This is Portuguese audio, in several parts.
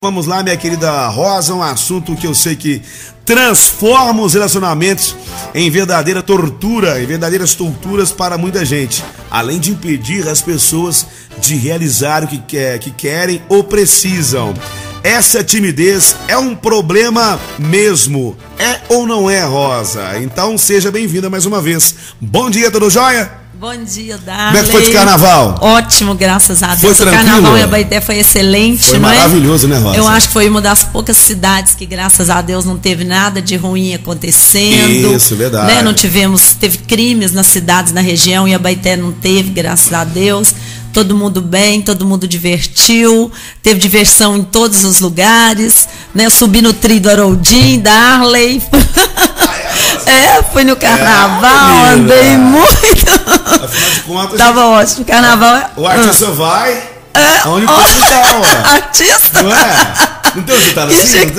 Vamos lá, minha querida Rosa, um assunto que eu sei que transforma os relacionamentos em verdadeira tortura, em verdadeiras torturas para muita gente, além de impedir as pessoas de realizar o que querem ou precisam. Essa timidez é um problema mesmo, é ou não é, Rosa? Então seja bem-vinda mais uma vez. Bom dia, tudo jóia? Bom dia, Darley. Como é que foi de carnaval? Ótimo, graças a Deus. Foi tranquilo? O carnaval em Abaeté foi excelente, foi não é? Maravilhoso, né, Rosa? Eu acho que foi uma das poucas cidades que, graças a Deus, não teve nada de ruim acontecendo. Isso, verdade. Né? Não teve crimes nas cidades, na região, e Abaeté não teve, graças a Deus. Todo mundo bem, todo mundo divertiu, teve diversão em todos os lugares, né? Subi no trio do Haroldim, Darley. Fui no carnaval, andei muito. Afinal de contas, tava ótimo. O carnaval o artista vai aonde o povo tá, ué. Artista? Não é? Não tem onde tá assim?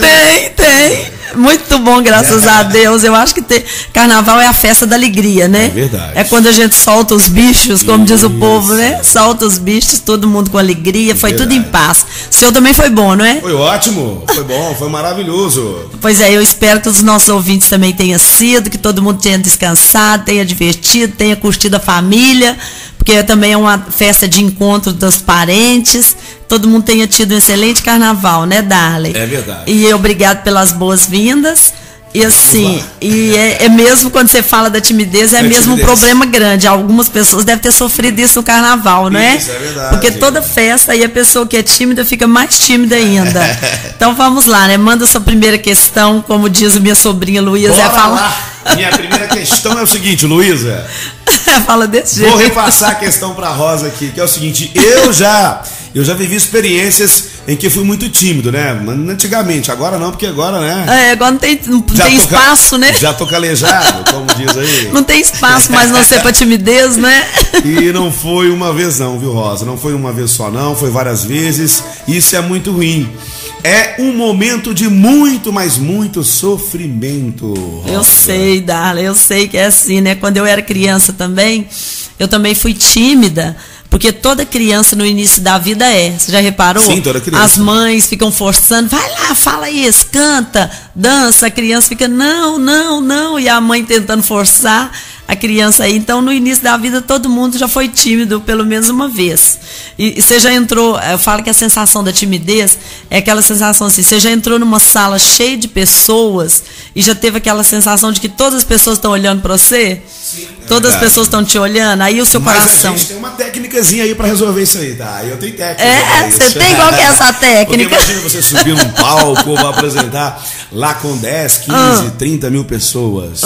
Tem. Muito bom, graças a Deus. Eu acho que carnaval é a festa da alegria, né? É verdade. É quando a gente solta os bichos, como diz o povo, né? Solta os bichos, todo mundo com alegria, foi tudo em paz. O seu também foi bom, não é? Foi ótimo, foi bom, foi maravilhoso. Pois é, eu espero que os nossos ouvintes também tenham sido, que todo mundo tenha descansado, tenha divertido, tenha curtido a família, porque também é uma festa de encontro dos parentes. Todo mundo tenha tido um excelente carnaval, né, Darley? É verdade. E obrigado pelas boas-vindas. E assim, é mesmo quando você fala da timidez, é mesmo um problema grande. Algumas pessoas devem ter sofrido isso no carnaval, não é? Isso, é verdade. Porque toda festa aí a pessoa que é tímida fica mais tímida ainda. Então vamos lá, né? Manda sua primeira questão, como diz minha sobrinha Luísa. Bora lá. Minha primeira questão é o seguinte, Luísa. Fala desse jeito. Vou repassar a questão pra Rosa aqui, que é o seguinte, eu já vivi experiências em que fui muito tímido, né? Antigamente, agora não, porque agora, né? Agora não tem espaço, né? Já tô calejado, como diz aí. Não tem espaço mais não ser pra timidez, né? E não foi uma vez não, viu, Rosa? Não foi uma vez só não, foi várias vezes. Isso é muito ruim. É um momento de muito, mas muito sofrimento, Rosa. Eu sei, Darla, eu sei que é assim, né? Quando eu era criança também, eu também fui tímida. Porque toda criança no início da vida você já reparou? Sim, toda criança. As mães ficam forçando, vai lá, fala isso, canta, dança, a criança fica, não, e a mãe tentando forçar a criança aí. Então, no início da vida, todo mundo já foi tímido pelo menos uma vez. E você já entrou, eu falo que a sensação da timidez é aquela sensação assim, você já entrou numa sala cheia de pessoas e já teve aquela sensação de que todas as pessoas estão olhando para você? Sim, todas as pessoas estão te olhando, aí o seu coração... Mas a gente tem uma técnicazinha aí para resolver isso aí, tá? Eu tenho técnica. Você tem qual que é essa técnica? Porque imagina você subir num palco ou vai apresentar lá com 10, 15, 30 mil pessoas.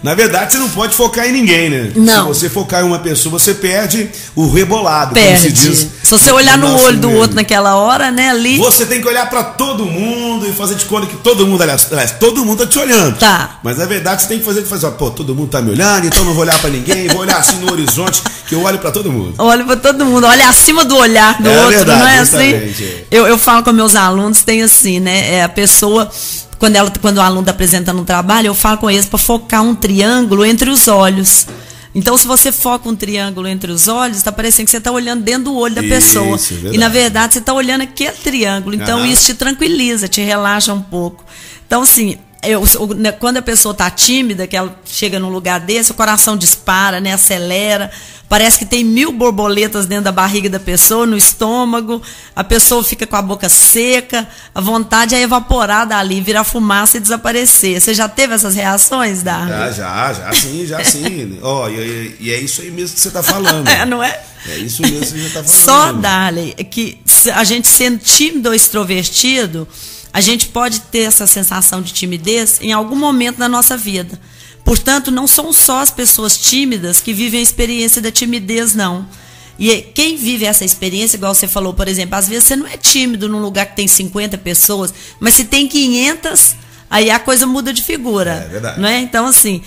Na verdade, você não pode focar em ninguém, né? Não. Se você focar em uma pessoa, você perde o rebolado, como se diz. Se você olhar no olho do outro naquela hora, né, ali... Você tem que olhar para todo mundo e fazer de conta que todo mundo, aliás, todo mundo tá te olhando. Tá. Mas na verdade, você tem que fazer, ó, todo mundo tá me olhando, então não vou olhar para ninguém, vou olhar assim no horizonte, que eu olho para todo mundo. Olho para todo mundo, olha acima do olhar do outro, verdade, não é justamente. assim? Eu falo com meus alunos, tem assim, né, a pessoa... Quando o aluno está apresentando um trabalho, eu falo com eles para focar um triângulo entre os olhos. Então, se você foca um triângulo entre os olhos, está parecendo que você está olhando dentro do olho da pessoa. E, na verdade, você está olhando aquele triângulo. Então, isso te tranquiliza, te relaxa um pouco. Então, assim, quando a pessoa está tímida, que ela chega num lugar desse, o coração dispara, né, acelera. Parece que tem 1000 borboletas dentro da barriga da pessoa, no estômago. A pessoa fica com a boca seca. A vontade é evaporar dali, virar fumaça e desaparecer. Você já teve essas reações, Darley? Já sim. E é isso aí mesmo que você está falando. Não é? É isso mesmo que você está falando. Só, Darley, que a gente sendo tímido ou extrovertido, a gente pode ter essa sensação de timidez em algum momento da nossa vida. Portanto, não são só as pessoas tímidas que vivem a experiência da timidez, não. E quem vive essa experiência, igual você falou, por exemplo, às vezes você não é tímido num lugar que tem 50 pessoas, mas se tem 500, aí a coisa muda de figura. É verdade. Não é? Então, assim,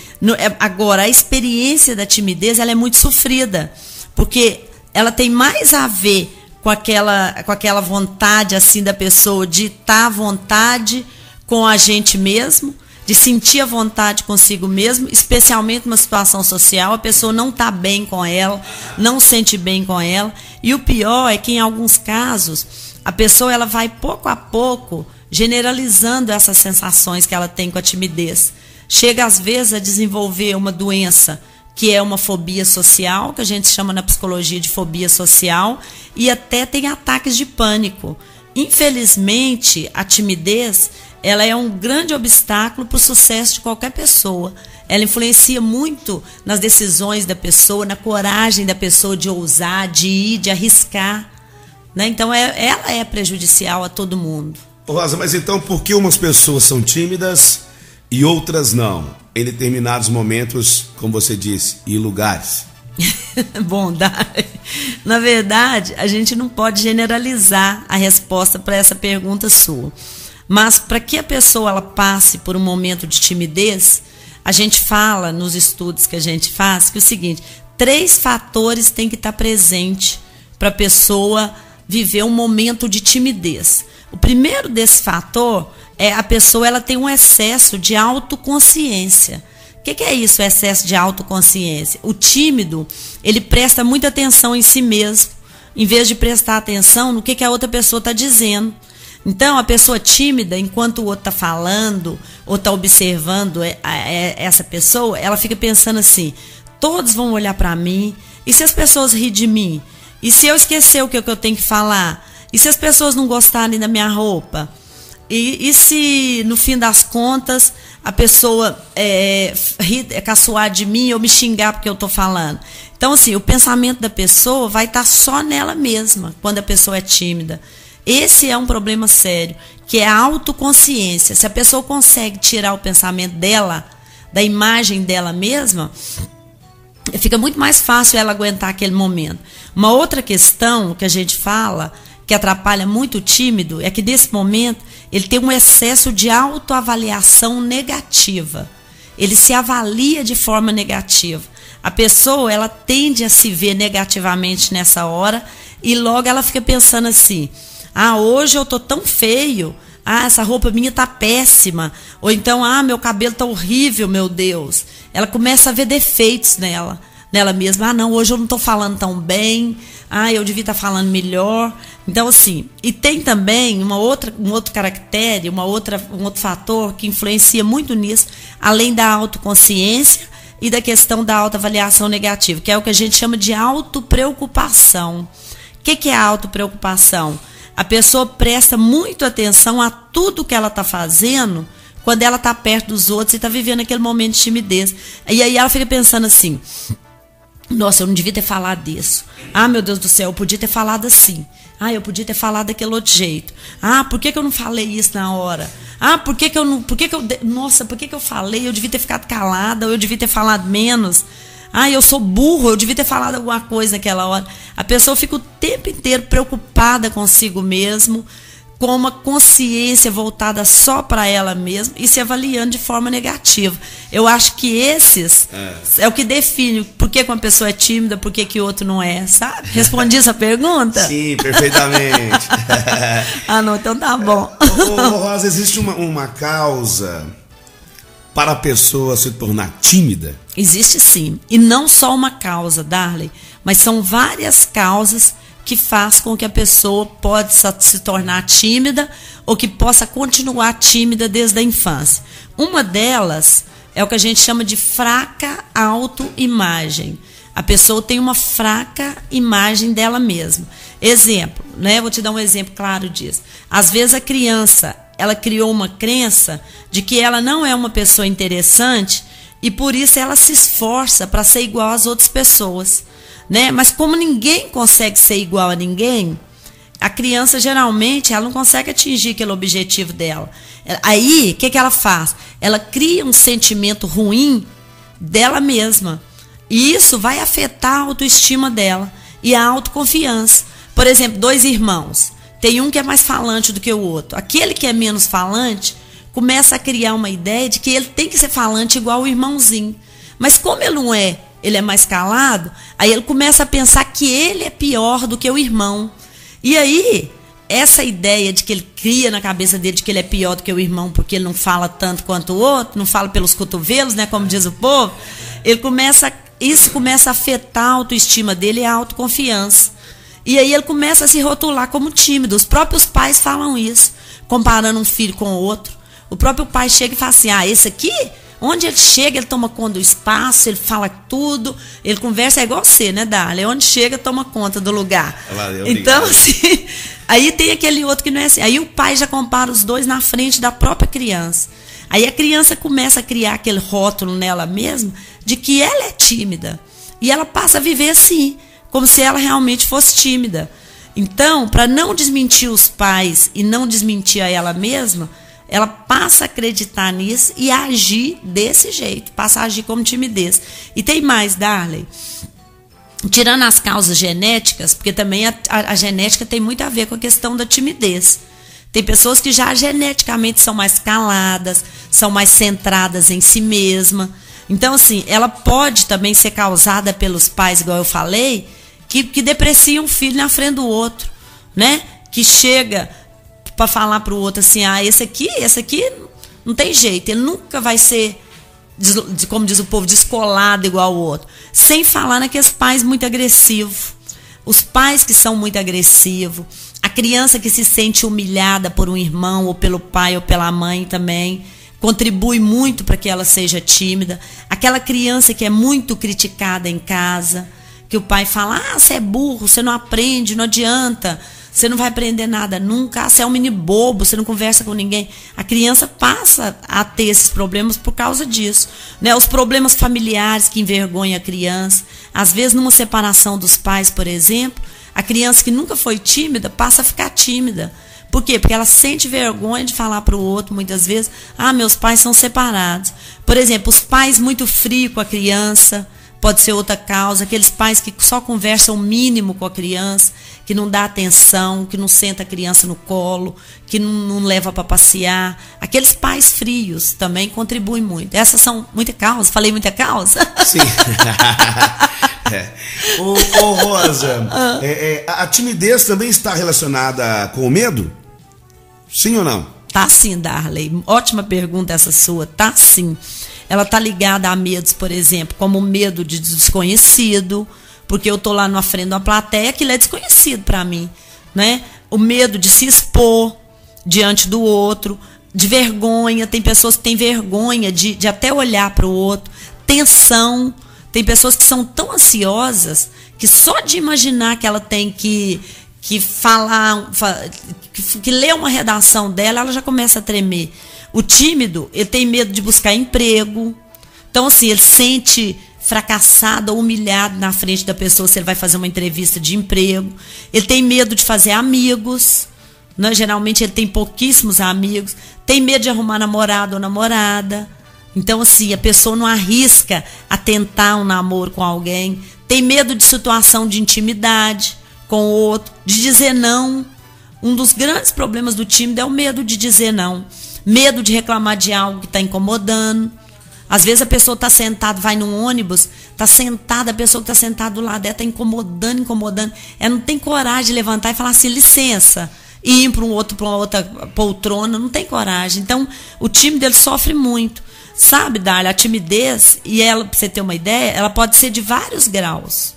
agora, a experiência da timidez, ela é muito sofrida, porque ela tem mais a ver com aquela vontade, assim, da pessoa de estar à vontade com a gente mesmo, de sentir a vontade consigo mesmo, especialmente numa situação social, a pessoa não está bem com ela, não sente bem com ela. E o pior é que, em alguns casos, a pessoa ela vai pouco a pouco generalizando essas sensações que ela tem com a timidez. Chega às vezes a desenvolver uma doença que é uma fobia social, que a gente chama na psicologia de fobia social, e até tem ataques de pânico. Infelizmente, a timidez, ela é um grande obstáculo para o sucesso de qualquer pessoa. Ela influencia muito nas decisões da pessoa, na coragem da pessoa de ousar, de ir, de arriscar, né? Então, ela é prejudicial a todo mundo. Rosa, mas então por que umas pessoas são tímidas e outras não? Em determinados momentos, como você disse, e lugares. Bom, na verdade, a gente não pode generalizar a resposta para essa pergunta sua. Mas para que a pessoa ela passe por um momento de timidez, a gente fala nos estudos que a gente faz que é o seguinte: 3 fatores têm que estar presentes para a pessoa viver um momento de timidez. O primeiro desse fator é a pessoa ela tem um excesso de autoconsciência. O que é isso, o excesso de autoconsciência? O tímido, ele presta muita atenção em si mesmo, em vez de prestar atenção no que a outra pessoa está dizendo. Então, a pessoa tímida, enquanto o outro está falando ou está observando essa pessoa, ela fica pensando assim: todos vão olhar para mim, e se as pessoas rirem de mim? E se eu esquecer o que eu tenho que falar? E se as pessoas não gostarem da minha roupa? E se, no fim das contas, a pessoa caçoar de mim ou me xingar porque eu estou falando? Então, assim, o pensamento da pessoa vai estar só nela mesma, quando a pessoa é tímida. Esse é um problema sério, que é a autoconsciência. Se a pessoa consegue tirar o pensamento dela, da imagem dela mesma, fica muito mais fácil ela aguentar aquele momento. Uma outra questão que a gente fala, que atrapalha muito o tímido, é que nesse momento ele tem um excesso de autoavaliação negativa. Ele se avalia de forma negativa. A pessoa, ela tende a se ver negativamente nessa hora e logo ela fica pensando assim: ah, hoje eu tô tão feio, ah, essa roupa minha tá péssima, ou então, ah, meu cabelo tá horrível, meu Deus. Ela começa a ver defeitos nela mesma. Ah, não, hoje eu não tô falando tão bem, ah, eu devia estar falando melhor. Então, assim, e tem também um outro caractere, um outro fator que influencia muito nisso, além da autoconsciência e da questão da autoavaliação negativa, que é o que a gente chama de autopreocupação. O que é a autopreocupação? A pessoa presta muito atenção a tudo que ela está fazendo quando ela está perto dos outros e está vivendo aquele momento de timidez. E aí ela fica pensando assim: nossa, eu não devia ter falado disso. Ah, meu Deus do céu, eu podia ter falado assim. Ah, eu podia ter falado daquele outro jeito. Ah, por que eu não falei isso na hora? Ah, por que eu falei? Eu devia ter ficado calada, ou eu devia ter falado menos. Ah, eu sou burro, eu devia ter falado alguma coisa naquela hora. A pessoa fica o tempo inteiro preocupada consigo mesmo, com uma consciência voltada só para ela mesma e se avaliando de forma negativa. Eu acho que esses é o que define por que uma pessoa é tímida, por que o outro não é, sabe? Respondi essa pergunta? Sim, perfeitamente. Ah, não, então tá bom. Rosa, existe uma causa para a pessoa se tornar tímida? Existe sim. E não só uma causa, Darley, mas são várias causas que faz com que a pessoa possa se tornar tímida ou que possa continuar tímida desde a infância. Uma delas é o que a gente chama de fraca autoimagem. A pessoa tem uma fraca imagem dela mesma. Exemplo, né? Vou te dar um exemplo claro disso. Às vezes a criança, ela criou uma crença de que ela não é uma pessoa interessante e por isso ela se esforça para ser igual às outras pessoas, né? Mas como ninguém consegue ser igual a ninguém, a criança geralmente ela não consegue atingir aquele objetivo dela. Aí, o que ela faz? Ela cria um sentimento ruim dela mesma. E isso vai afetar a autoestima dela e a autoconfiança. Por exemplo, 2 irmãos. Tem um que é mais falante do que o outro. Aquele que é menos falante começa a criar uma ideia de que ele tem que ser falante igual o irmãozinho. Mas como ele não é, ele é mais calado, aí ele começa a pensar que ele é pior do que o irmão. E aí, essa ideia de que ele cria na cabeça dele de que ele é pior do que o irmão porque ele não fala tanto quanto o outro, não fala pelos cotovelos, né, como diz o povo, isso começa a afetar a autoestima dele e a autoconfiança. E aí ele começa a se rotular como tímido. Os próprios pais falam isso, comparando um filho com o outro. O próprio pai chega e fala assim, esse aqui, onde ele chega, ele toma conta do espaço, ele fala tudo, ele conversa, é igual você, né, Darla? Onde chega, toma conta do lugar. Então, assim, aí tem aquele outro que não é assim. Aí o pai já compara os dois na frente da própria criança. Aí a criança começa a criar aquele rótulo nela mesma de que ela é tímida. E ela passa a viver assim, como se ela realmente fosse tímida. Então, para não desmentir os pais e não desmentir a ela mesma, ela passa a acreditar nisso e a agir desse jeito, passa a agir como timidez. E tem mais, Darley, tirando as causas genéticas, porque também a genética tem muito a ver com a questão da timidez. Tem pessoas que já geneticamente são mais caladas, são mais centradas em si mesma. Então, assim, ela pode também ser causada pelos pais, igual eu falei, que depreciam um filho na frente do outro, né? Que chega para falar para o outro assim, esse aqui não tem jeito, ele nunca vai ser, como diz o povo, descolado igual o outro. Sem falar naqueles pais muito agressivos. Os pais que são muito agressivos, a criança que se sente humilhada por um irmão, ou pelo pai, ou pela mãe também, contribui muito para que ela seja tímida. Aquela criança que é muito criticada em casa, que o pai fala, você é burro, você não aprende, não adianta, você não vai aprender nada nunca, você é um menino bobo, você não conversa com ninguém. A criança passa a ter esses problemas por causa disso, né? Os problemas familiares que envergonham a criança. Às vezes, numa separação dos pais, por exemplo, a criança que nunca foi tímida passa a ficar tímida. Por quê? Porque ela sente vergonha de falar para o outro, muitas vezes, meus pais são separados. Por exemplo, os pais muito frios com a criança, pode ser outra causa. Aqueles pais que só conversam o mínimo com a criança, que não dá atenção, que não senta a criança no colo, que não leva para passear. Aqueles pais frios também contribuem muito. Essas são muita causa. Falei muita causa? Sim. Ô Rosa, a timidez também está relacionada com o medo? Sim ou não? Tá sim, Darley. Ótima pergunta essa sua. Tá sim. Ela tá ligada a medos, por exemplo, como o medo de desconhecido, porque eu tô lá na frente de uma plateia, aquilo é desconhecido para mim, né? O medo de se expor diante do outro, de vergonha. Tem pessoas que têm vergonha de até olhar para o outro. Tensão. Tem pessoas que são tão ansiosas que só de imaginar que ela tem que falar, que ler uma redação dela, ela já começa a tremer. O tímido, ele tem medo de buscar emprego. Então, assim, ele sente fracassado ou humilhado na frente da pessoa se ele vai fazer uma entrevista de emprego. Ele tem medo de fazer amigos, né? Geralmente ele tem pouquíssimos amigos. Tem medo de arrumar namorado ou namorada. Então, assim, a pessoa não arrisca a tentar um namoro com alguém. Tem medo de situação de intimidade com o outro, de dizer não. Um dos grandes problemas do tímido é o medo de dizer não. Medo de reclamar de algo que está incomodando. Às vezes a pessoa está sentada, vai num ônibus, está sentada, a pessoa que está sentada do lado dela está incomodando. Ela não tem coragem de levantar e falar assim, licença, e ir para uma outra poltrona, não tem coragem. Então, o tímido, ele sofre muito. Sabe, Dália, a timidez, e ela, para você ter uma ideia, ela pode ser de vários graus.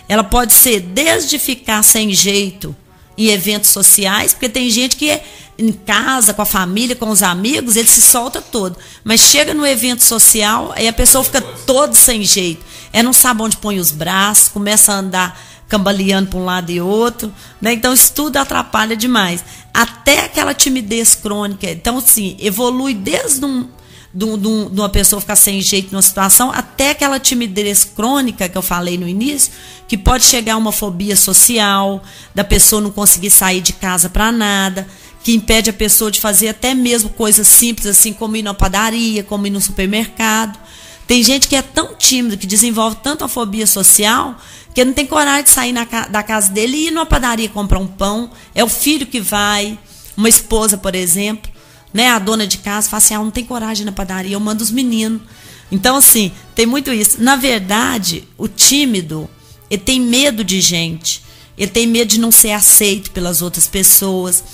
Ela pode ser desde ficar sem jeito em eventos sociais, porque tem gente que em casa, com a família, com os amigos, ele se solta todo. Mas chega no evento social, aí a pessoa fica todo sem jeito. Não sabe onde põe os braços, começa a andar cambaleando para um lado e outro, né? Então isso tudo atrapalha demais. Até aquela timidez crônica. Então, assim, evolui desde uma pessoa ficar sem jeito numa situação, até aquela timidez crônica que eu falei no início, que pode chegar a uma fobia social, da pessoa não conseguir sair de casa para nada, que impede a pessoa de fazer até mesmo coisas simples, assim como ir na padaria, como ir no supermercado. Tem gente que é tão tímido, que desenvolve tanto a fobia social, que não tem coragem de sair da casa dele e ir numa padaria comprar um pão. É o filho que vai, uma esposa, por exemplo, né? A dona de casa fala assim, não tem coragem de ir na padaria, eu mando os meninos. Então, assim, tem muito isso. Na verdade, o tímido, ele tem medo de gente, ele tem medo de não ser aceito pelas outras pessoas,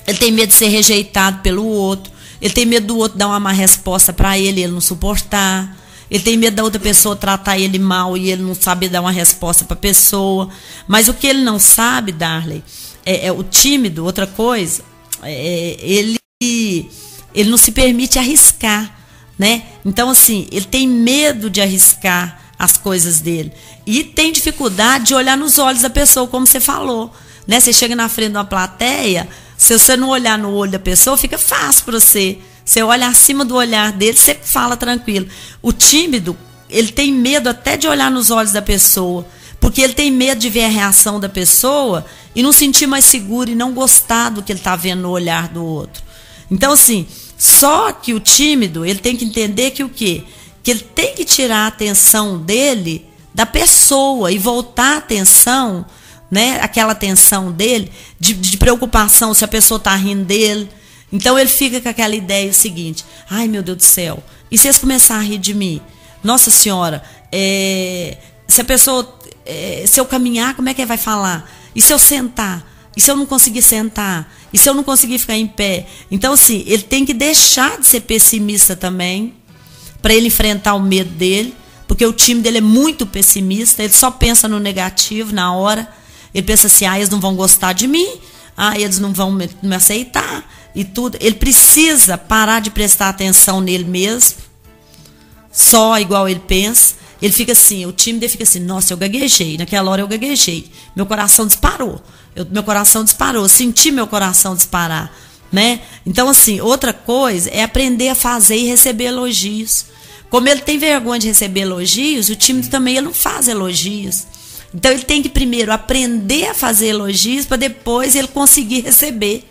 ele tem medo de ser rejeitado pelo outro, ele tem medo do outro dar uma má resposta para ele não suportar. ele tem medo da outra pessoa tratar ele mal e ele não sabe dar uma resposta para a pessoa. Mas o que ele não sabe, Darley, o tímido, outra coisa, ele não se permite arriscar, né? Então, assim, ele tem medo de arriscar as coisas dele. E tem dificuldade de olhar nos olhos da pessoa, como você falou, né? Você chega na frente de uma plateia, se você não olhar no olho da pessoa, fica fácil para você. Você olha acima do olhar dele, você fala tranquilo. O tímido, ele tem medo até de olhar nos olhos da pessoa, porque ele tem medo de ver a reação da pessoa e não sentir mais seguro e não gostar do que ele está vendo no olhar do outro. Então, assim, só que o tímido, ele tem que entender que o quê? Que ele tem que tirar a atenção dele da pessoa e voltar a atenção, né? Aquela atenção dele de preocupação se a pessoa está rindo dele. Então ele fica com aquela ideia seguinte: ai, meu Deus do céu, e se eles começarem a rir de mim? Nossa Senhora, se a pessoa, se eu caminhar, como é que ele vai falar? E se eu sentar? E se eu não conseguir sentar? E se eu não conseguir ficar em pé? Então, assim, ele tem que deixar de ser pessimista também, para ele enfrentar o medo dele, porque o time dele é muito pessimista, ele só pensa no negativo na hora. Ele pensa assim: eles não vão gostar de mim, eles não vão me aceitar e tudo. Ele precisa parar de prestar atenção nele mesmo, só igual ele pensa. Ele fica assim, o time dele fica assim: nossa, eu gaguejei, naquela hora eu gaguejei, meu coração disparou, senti meu coração disparar, né? Então, assim, outra coisa é aprender a fazer e receber elogios. Como ele tem vergonha de receber elogios, o time também ele não faz elogios. Então ele tem que primeiro aprender a fazer elogios para depois ele conseguir receber.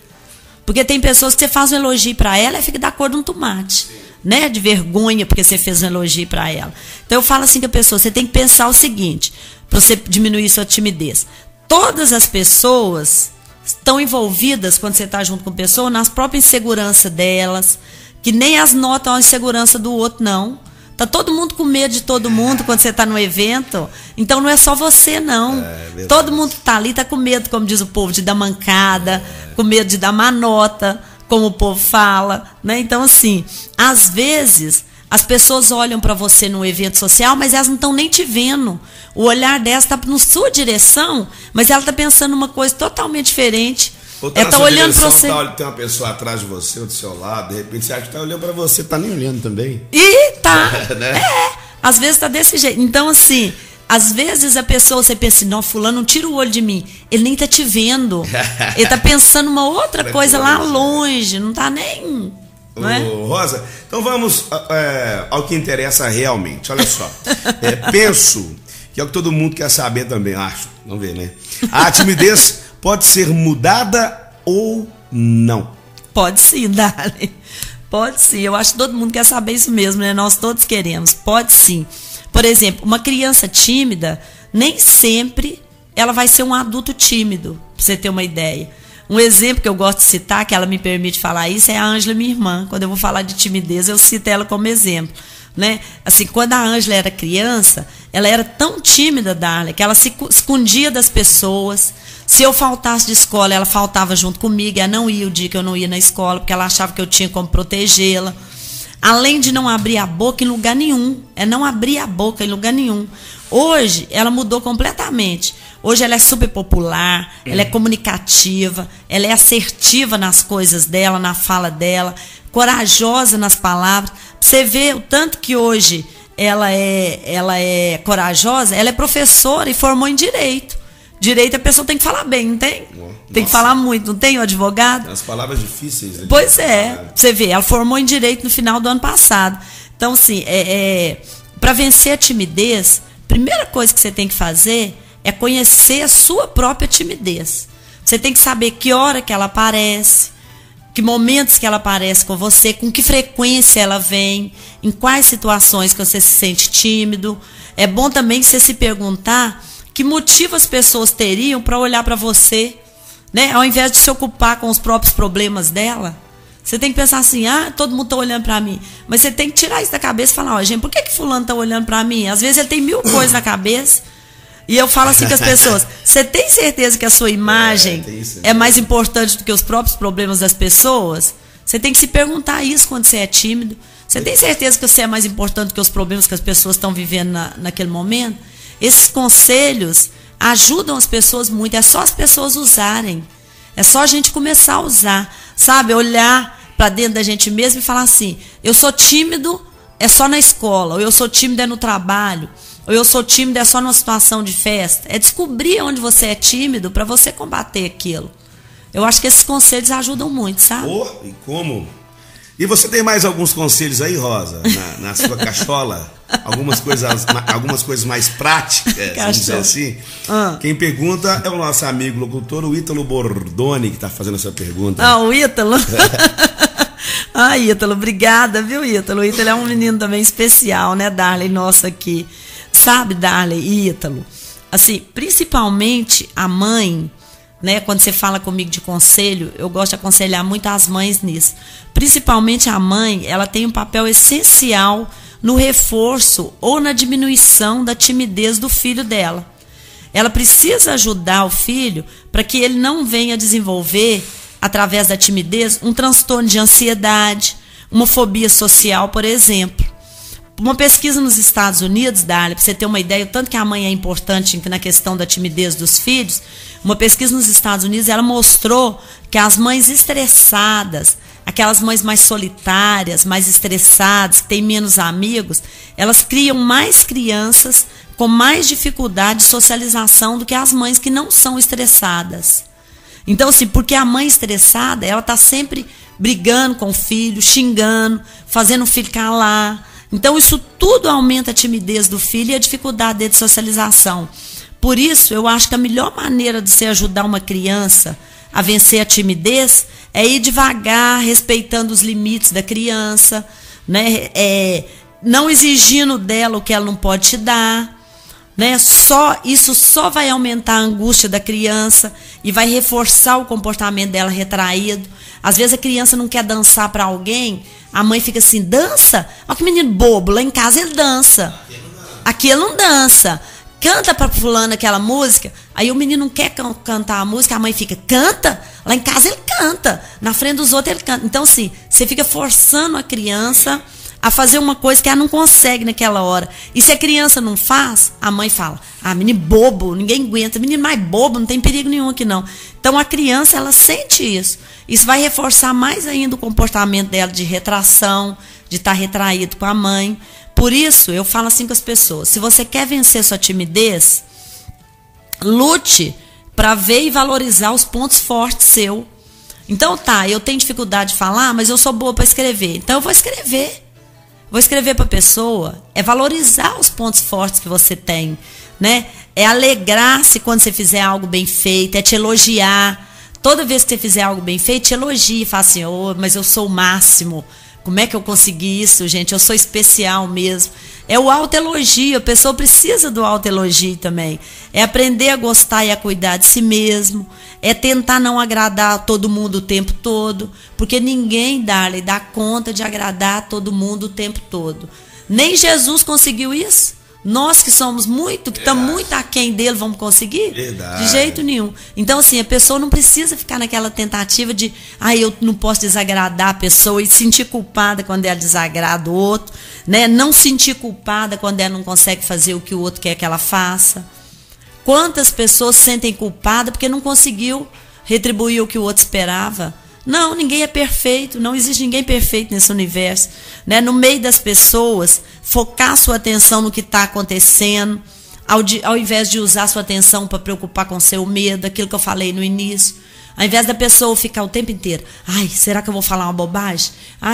Porque tem pessoas que você faz um elogio para ela e fica da cor de um tomate, né? De vergonha porque você fez um elogio para ela. Então eu falo assim com a pessoa: você tem que pensar o seguinte, para você diminuir sua timidez. Todas as pessoas estão envolvidas, quando você está junto com a pessoa, nas próprias inseguranças delas, que nem as notam a insegurança do outro, não. Tá todo mundo com medo de todo mundo quando você está no evento. Então não é só você, não. Todo mundo que está ali está com medo, como diz o povo, de dar mancada, com medo de dar má nota, como o povo fala, né? Então, assim, às vezes as pessoas olham para você no evento social, mas elas não estão nem te vendo. O olhar delas está na sua direção, mas ela está pensando uma coisa totalmente diferente. Ela está olhando para você. Tem uma pessoa atrás de você ou do seu lado, de repente você acha que está olhando para você, tá nem olhando também. E tá. Né? Às vezes está desse jeito. Então, assim, às vezes a pessoa, você pensa assim: não, fulano, não tira o olho de mim. Ele nem está te vendo. Ele está pensando uma outra coisa lá longe, não está nem. Não é? Rosa, então vamos ao que interessa realmente. Olha só. Penso que é o que todo mundo quer saber também, acho. Vamos ver, né? A timidez pode ser mudada ou não? Pode sim, Dali. Pode sim. Eu acho que todo mundo quer saber isso mesmo, né? Nós todos queremos. Pode sim. Por exemplo, uma criança tímida, nem sempre ela vai ser um adulto tímido, pra você ter uma ideia. Um exemplo que eu gosto de citar, que ela me permite falar isso, é a Ângela, minha irmã. Quando eu vou falar de timidez, eu cito ela como exemplo, né? Assim, quando a Ângela era criança, ela era tão tímida, Darla, que ela se escondia das pessoas. Se eu faltasse de escola, ela faltava junto comigo. Ela não ia o dia que eu não ia na escola, porque ela achava que eu tinha como protegê-la. Além de não abrir a boca em lugar nenhum. Não abrir a boca em lugar nenhum. Hoje, ela mudou completamente. Hoje ela é super popular, ela é comunicativa, ela é assertiva nas coisas dela, na fala dela, corajosa nas palavras. Você vê o tanto que hoje ela é corajosa, ela é professora e formou em Direito. Direito a pessoa tem que falar bem, não tem? Nossa. Tem que falar muito, não tem o advogado? As palavras difíceis. Né? Pois é, você vê, ela formou em Direito no final do ano passado. Então, assim, para vencer a timidez, a primeira coisa que você tem que fazer é conhecer a sua própria timidez. Você tem que saber que hora que ela aparece, que momentos que ela aparece com você, com que frequência ela vem, em quais situações que você se sente tímido. É bom também você se perguntar que motivo as pessoas teriam para olhar para você, né? Ao invés de se ocupar com os próprios problemas dela. Você tem que pensar assim: todo mundo está olhando para mim. Mas você tem que tirar isso da cabeça e falar: gente, por que fulano está olhando para mim? Às vezes ele tem 1000 coisas na cabeça. E eu falo assim com as pessoas: você tem certeza que a sua imagem é mais importante do que os próprios problemas das pessoas? Você tem que se perguntar isso quando você é tímido. Você tem certeza que você é mais importante que os problemas que as pessoas estão vivendo naquele momento? Esses conselhos ajudam as pessoas muito. É só as pessoas usarem. É só a gente começar a usar. Sabe? Olhar para dentro da gente mesmo e falar assim, eu sou tímido, é só na escola. Ou eu sou tímido, é no trabalho. Ou eu sou tímido, é só numa situação de festa. É descobrir onde você é tímido para você combater aquilo. Eu acho que esses conselhos ajudam muito, sabe? Oh, e como? E você tem mais alguns conselhos aí, Rosa, na sua cachola? Algumas coisas mais práticas, vamos dizer assim? Quem pergunta é o nosso amigo locutor, o Ítalo Bordoni, que está fazendo essa pergunta. Ah, o Ítalo? Ah, Ítalo, obrigada, viu, Ítalo? O Ítalo é um menino também especial, né, Darley, nosso aqui. Sabe, Darley e Ítalo, assim, principalmente a mãe, né, quando você fala comigo de conselho, eu gosto de aconselhar muito as mães nisso. Principalmente a mãe, ela tem um papel essencial no reforço ou na diminuição da timidez do filho dela. Ela precisa ajudar o filho para que ele não venha desenvolver, através da timidez, um transtorno de ansiedade, uma fobia social, por exemplo. Uma pesquisa nos Estados Unidos, Darley, para você ter uma ideia, o tanto que a mãe é importante na questão da timidez dos filhos, uma pesquisa nos Estados Unidos, ela mostrou que as mães estressadas, aquelas mães mais solitárias, mais estressadas, que têm menos amigos, elas criam mais crianças com mais dificuldade de socialização do que as mães que não são estressadas. Então, assim, porque a mãe estressada, ela está sempre brigando com o filho, xingando, fazendo o filho calar. Então, isso tudo aumenta a timidez do filho e a dificuldade dele de socialização. Por isso, eu acho que a melhor maneira de você ajudar uma criança a vencer a timidez é ir devagar, respeitando os limites da criança, né? Não exigindo dela o que ela não pode te dar, né? Isso só vai aumentar a angústia da criança e vai reforçar o comportamento dela retraído. Às vezes a criança não quer dançar para alguém, a mãe fica assim, dança? Olha que menino bobo, lá em casa ele dança. Aqui ele não dança. Canta para fulano aquela música, aí o menino não quer cantar a música, a mãe fica, canta? Lá em casa ele canta, na frente dos outros ele canta. Então, assim, você fica forçando a criança a fazer uma coisa que ela não consegue naquela hora. E se a criança não faz, a mãe fala, menino bobo, ninguém aguenta, menino mais bobo, não tem perigo nenhum aqui não. Então a criança, ela sente isso. Isso vai reforçar mais ainda o comportamento dela de retração, de estar retraído com a mãe. Por isso, eu falo assim com as pessoas, se você quer vencer sua timidez, lute para ver e valorizar os pontos fortes seu. Então eu tenho dificuldade de falar, mas eu sou boa para escrever. Então eu vou escrever. Vou escrever para a pessoa, é valorizar os pontos fortes que você tem, né? É alegrar-se quando você fizer algo bem feito, é te elogiar. Toda vez que você fizer algo bem feito, te elogie, fala assim, mas eu sou o máximo. Como é que eu consegui isso, gente? Eu sou especial mesmo. É o autoelogio, a pessoa precisa do autoelogio também. É aprender a gostar e a cuidar de si mesmo. É tentar não agradar a todo mundo o tempo todo. Porque ninguém, Darley, dá conta de agradar a todo mundo o tempo todo. Nem Jesus conseguiu isso. Nós que somos que estamos muito aquém dele, vamos conseguir? Verdade. De jeito nenhum. Então, assim, a pessoa não precisa ficar naquela tentativa de, eu não posso desagradar a pessoa e sentir culpada quando ela desagrada o outro, né? Não sentir culpada quando ela não consegue fazer o que o outro quer que ela faça. Quantas pessoas se sentem culpadas porque não conseguiu retribuir o que o outro esperava? Não, ninguém é perfeito, não existe ninguém perfeito nesse universo, né? No meio das pessoas, focar sua atenção no que está acontecendo, ao invés de usar sua atenção para preocupar com seu medo, aquilo que eu falei no início. Ao invés da pessoa ficar o tempo inteiro, será que eu vou falar uma bobagem?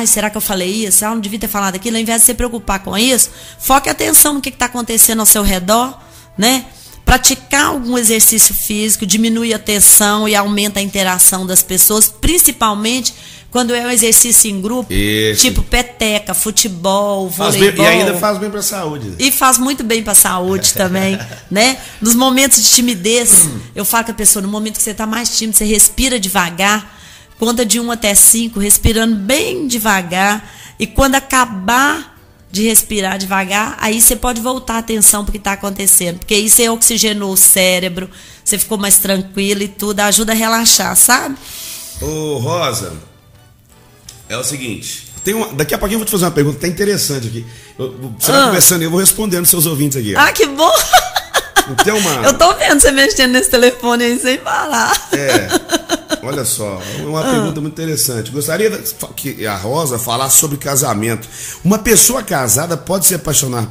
Será que eu falei isso? Eu não devia ter falado aquilo. Ao invés de se preocupar com isso, foque a atenção no que está acontecendo ao seu redor, né? Praticar algum exercício físico diminui a tensão e aumenta a interação das pessoas, principalmente quando é um exercício em grupo, tipo peteca, futebol, voleibol. E ainda faz bem para a saúde. E faz muito bem para a saúde também, né? Nos momentos de timidez, eu falo com a pessoa, no momento que você está mais tímido, você respira devagar, conta de 1 até 5, respirando bem devagar, e quando acabar de respirar devagar, aí você pode voltar a atenção para o que está acontecendo, porque aí você oxigenou o cérebro, você ficou mais tranquilo e tudo, ajuda a relaxar, sabe? Ô Rosa, É o seguinte, daqui a pouquinho eu vou te fazer uma pergunta até interessante aqui. Você vai conversando e eu vou respondendo seus ouvintes aqui. Ah, que bom! Eu tô vendo você mexendo nesse telefone aí sem parar. Olha só, uma pergunta muito interessante. Gostaria que a Rosa falasse sobre casamento. Uma pessoa casada pode se apaixonar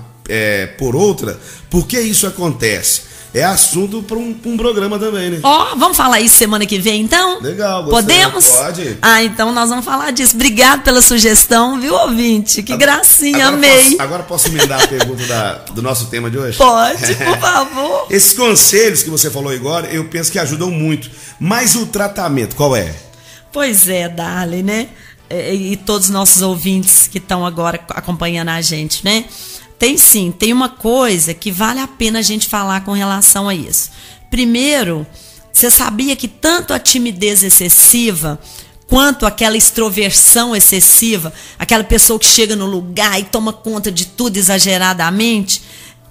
por outra? Por que isso acontece? É assunto para um programa também, né? Vamos falar isso semana que vem, então? Legal, gostei. Podemos? Pode. Então nós vamos falar disso. Obrigado pela sugestão, viu, ouvinte? Que gracinha, amei. Agora posso emendar a pergunta do nosso tema de hoje? Pode, por favor. Esses conselhos que você falou agora, eu penso que ajudam muito. Mas o tratamento, qual é? Pois é, Darley, né? E todos os nossos ouvintes que estão agora acompanhando a gente, né? Tem uma coisa que vale a pena a gente falar com relação a isso. Primeiro, você sabia que tanto a timidez excessiva quanto aquela extroversão excessiva, aquela pessoa que chega no lugar e toma conta de tudo exageradamente,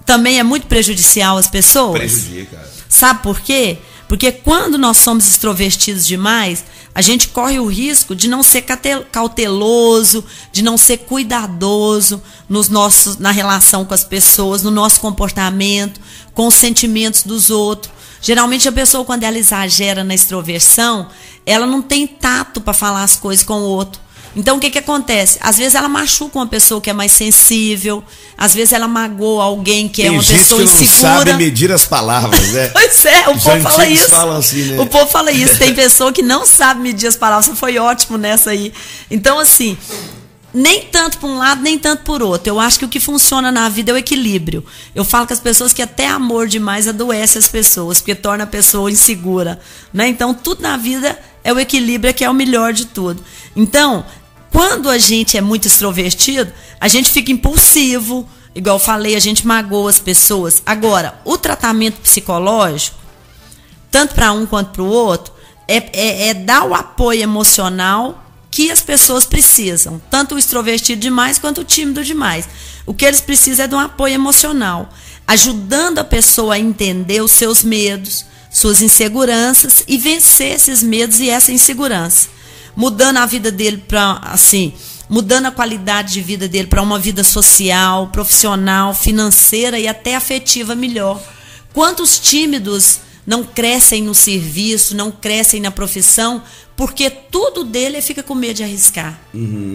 também é muito prejudicial às pessoas? Prejudica. Sabe por quê? Porque quando nós somos extrovertidos demais, a gente corre o risco de não ser cauteloso, de não ser cuidadoso na relação com as pessoas, no nosso comportamento, com os sentimentos dos outros. Geralmente a pessoa, quando ela exagera na extroversão, ela não tem tato para falar as coisas com o outro. Então, o que acontece? Às vezes ela machuca uma pessoa que é mais sensível, às vezes ela magoa alguém que é uma pessoa insegura. Tem gente que não sabe medir as palavras, né? Pois é, o povo fala isso. Assim, né? O povo fala isso. Tem pessoa que não sabe medir as palavras. Você foi ótimo nessa aí. Então, assim, nem tanto para um lado, nem tanto por outro. Eu acho que o que funciona na vida é o equilíbrio. Eu falo com as pessoas que até amor demais adoece as pessoas, porque torna a pessoa insegura, né? Então, tudo na vida é o equilíbrio, que é o melhor de tudo. Então, quando a gente é muito extrovertido, a gente fica impulsivo, igual eu falei, a gente magoa as pessoas. Agora, o tratamento psicológico, tanto para um quanto para o outro, é dar o apoio emocional que as pessoas precisam, tanto o extrovertido demais quanto o tímido demais. O que eles precisam é de um apoio emocional, ajudando a pessoa a entender os seus medos, suas inseguranças e vencer esses medos e essa insegurança. Mudando a vida dele mudando a qualidade de vida dele para uma vida social, profissional, financeira e até afetiva melhor. Quantos tímidos não crescem no serviço, não crescem na profissão, porque tudo dele fica com medo de arriscar.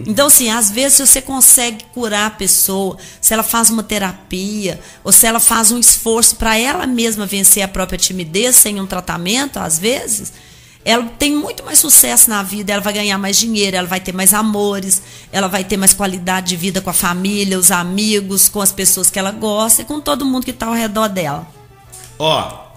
Então, assim, às vezes, se você consegue curar a pessoa, se ela faz uma terapia, ou se ela faz um esforço para ela mesma vencer a própria timidez sem um tratamento, às vezes, ela tem muito mais sucesso na vida, ela vai ganhar mais dinheiro, ela vai ter mais amores, ela vai ter mais qualidade de vida com a família, os amigos, com as pessoas que ela gosta e com todo mundo que está ao redor dela.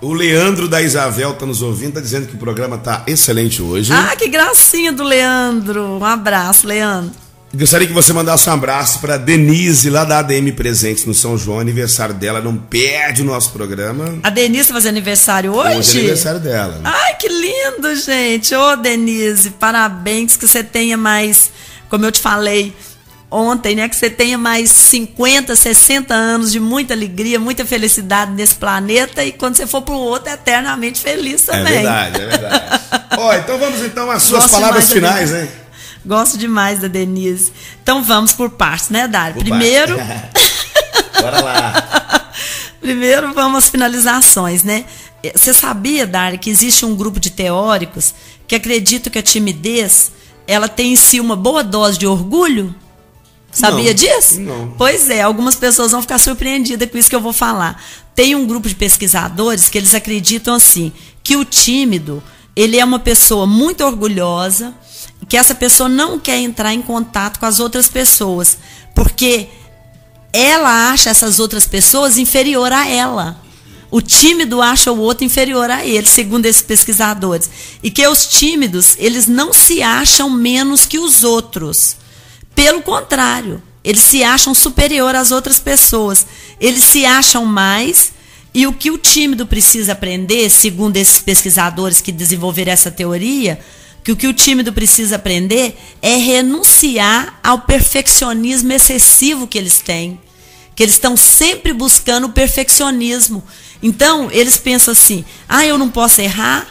O Leandro da Isabel está nos ouvindo, está dizendo que o programa está excelente hoje. Que gracinha do Leandro. Um abraço, Leandro. Gostaria que você mandasse um abraço para Denise, lá da ADM Presentes no São João, aniversário dela, não perde o nosso programa. A Denise está fazendo aniversário hoje? Hoje é aniversário dela. Que lindo, gente. Denise, parabéns, que você tenha mais, como eu te falei ontem, né, que você tenha mais 50, 60 anos de muita alegria, muita felicidade nesse planeta e quando você for pro outro, eternamente feliz também. É verdade. Então vamos às suas palavras finais, né? Gosto demais da Denise. Então vamos por partes, né, Dário? Primeiro... Bora lá. Primeiro vamos às finalizações, né? Você sabia, Dário, que existe um grupo de teóricos que acreditam que a timidez, ela tem em si uma boa dose de orgulho? Sabia disso? Não. Pois é, algumas pessoas vão ficar surpreendidas com isso que eu vou falar. Tem um grupo de pesquisadores que eles acreditam assim, que o tímido, ele é uma pessoa muito orgulhosa, que essa pessoa não quer entrar em contato com as outras pessoas, porque ela acha essas outras pessoas inferior a ela. O tímido acha o outro inferior a ele, segundo esses pesquisadores. E que os tímidos, eles não se acham menos que os outros. Pelo contrário, eles se acham superior às outras pessoas. Eles se acham mais, e o que o tímido precisa aprender, segundo esses pesquisadores que desenvolveram essa teoria, que o tímido precisa aprender é renunciar ao perfeccionismo excessivo que eles têm. Que eles estão sempre buscando o perfeccionismo. Então, eles pensam assim, eu não posso errar,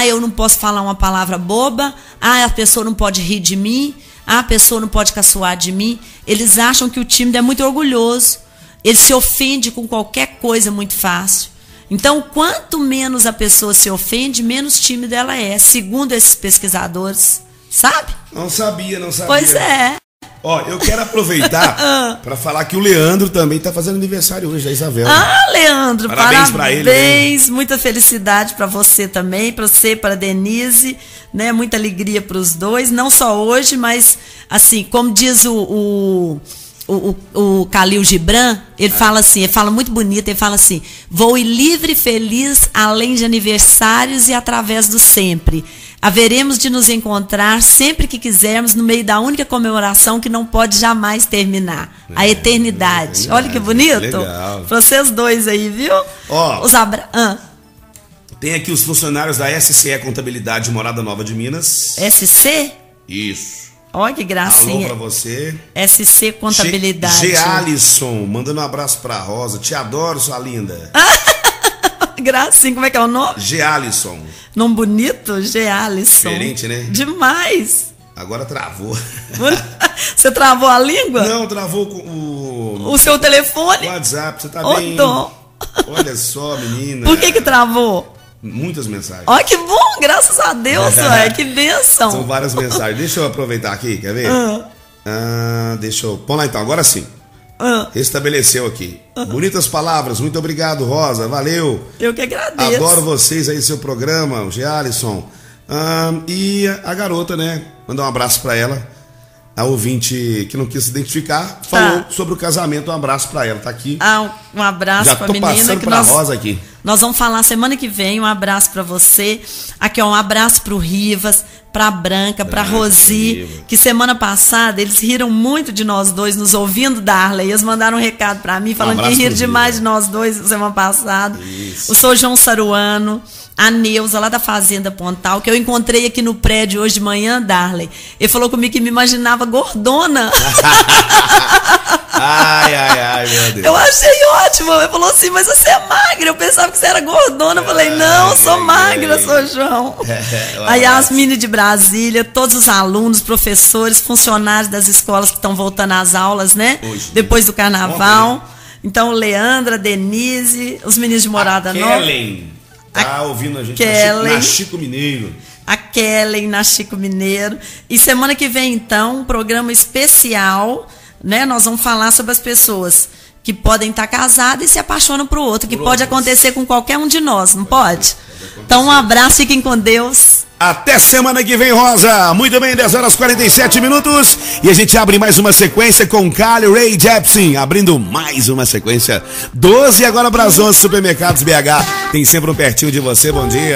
eu não posso falar uma palavra boba, a pessoa não pode rir de mim, a pessoa não pode caçoar de mim. Eles acham que o tímido é muito orgulhoso. Ele se ofende com qualquer coisa muito fácil. Então, quanto menos a pessoa se ofende, menos tímida ela é, segundo esses pesquisadores. Sabe? Não sabia. Pois é. Ó, eu quero aproveitar para falar que o Leandro também tá fazendo aniversário hoje, da Isabel. Ah, Leandro, parabéns pra ele. Né? Muita felicidade para você também, para você, para Denise, né? Muita alegria para os dois, não só hoje, mas assim, como diz o Khalil Gibran, ele fala assim, ele fala muito bonito, ele fala assim: voe livre e feliz além de aniversários e através do sempre. Haveremos de nos encontrar sempre que quisermos no meio da única comemoração que não pode jamais terminar, a eternidade. Olha que bonito. Legal. Pra vocês dois aí, viu? Ó, tem aqui os funcionários da SCE Contabilidade Morada Nova de Minas. SC? Isso. Olha que gracinha. Alô pra você. SC Contabilidade. Alisson, mandando um abraço pra Rosa. Te adoro, sua linda. Gracinha, como é que é o nome? Alisson. Nome bonito? Alisson. Diferente, né? Demais. Agora travou. Você travou a língua? Não, travou o seu telefone? O WhatsApp, você tá bem. Olha só, menina. Por que travou? Muitas mensagens. Olha que bom, graças a Deus, ué, que bênção. São várias mensagens. Deixa eu aproveitar aqui, quer ver? Deixa eu... Vamos lá então, agora sim. Restabeleceu aqui. Bonitas palavras, muito obrigado, Rosa, valeu. Eu que agradeço. Adoro vocês aí, seu programa, o Alisson. E a garota, né? Mandar um abraço pra ela. A ouvinte que não quis se identificar falou sobre o casamento. Um abraço pra ela, tá aqui. Um abraço pra menina. Já tô passando pra Rosa aqui. Nós vamos falar semana que vem. Um abraço pra você. Aqui, ó, um abraço pro Rivas, pra Branca, pra Rosi, que semana passada eles riram muito de nós dois, nos ouvindo, Darley. Eles mandaram um recado pra mim, falando que riram demais de nós dois semana passada. Isso. O Sr. João Saruano, a Neuza, lá da Fazenda Pontal, que eu encontrei aqui no prédio hoje de manhã, Darley. Ele falou comigo que me imaginava gordona. Ai, meu Deus. Eu achei ótimo. Ele falou assim, mas você é magra. Eu pensava que você era gordona. Eu falei, não, eu sou magra, sou João. A Yasmine de Brasília, todos os alunos, professores, funcionários das escolas que estão voltando às aulas, né? Hoje, depois do carnaval. Então, Leandra, Denise, os meninos de Morada Nova. Kellen tá ouvindo a gente na Chico Mineiro. A Kellen na Chico Mineiro. E semana que vem, então, um programa especial, né? Nós vamos falar sobre as pessoas que podem estar casadas e se apaixonam por outro, que pode acontecer com qualquer um de nós, não pode? Então, um abraço, fiquem com Deus. Até semana que vem, Rosa. Muito bem, 10h47. E a gente abre mais uma sequência com Carly Rae Jepsen, abrindo mais uma sequência. 12 agora para as 11 supermercados BH. Tem sempre um pertinho de você. Bom dia.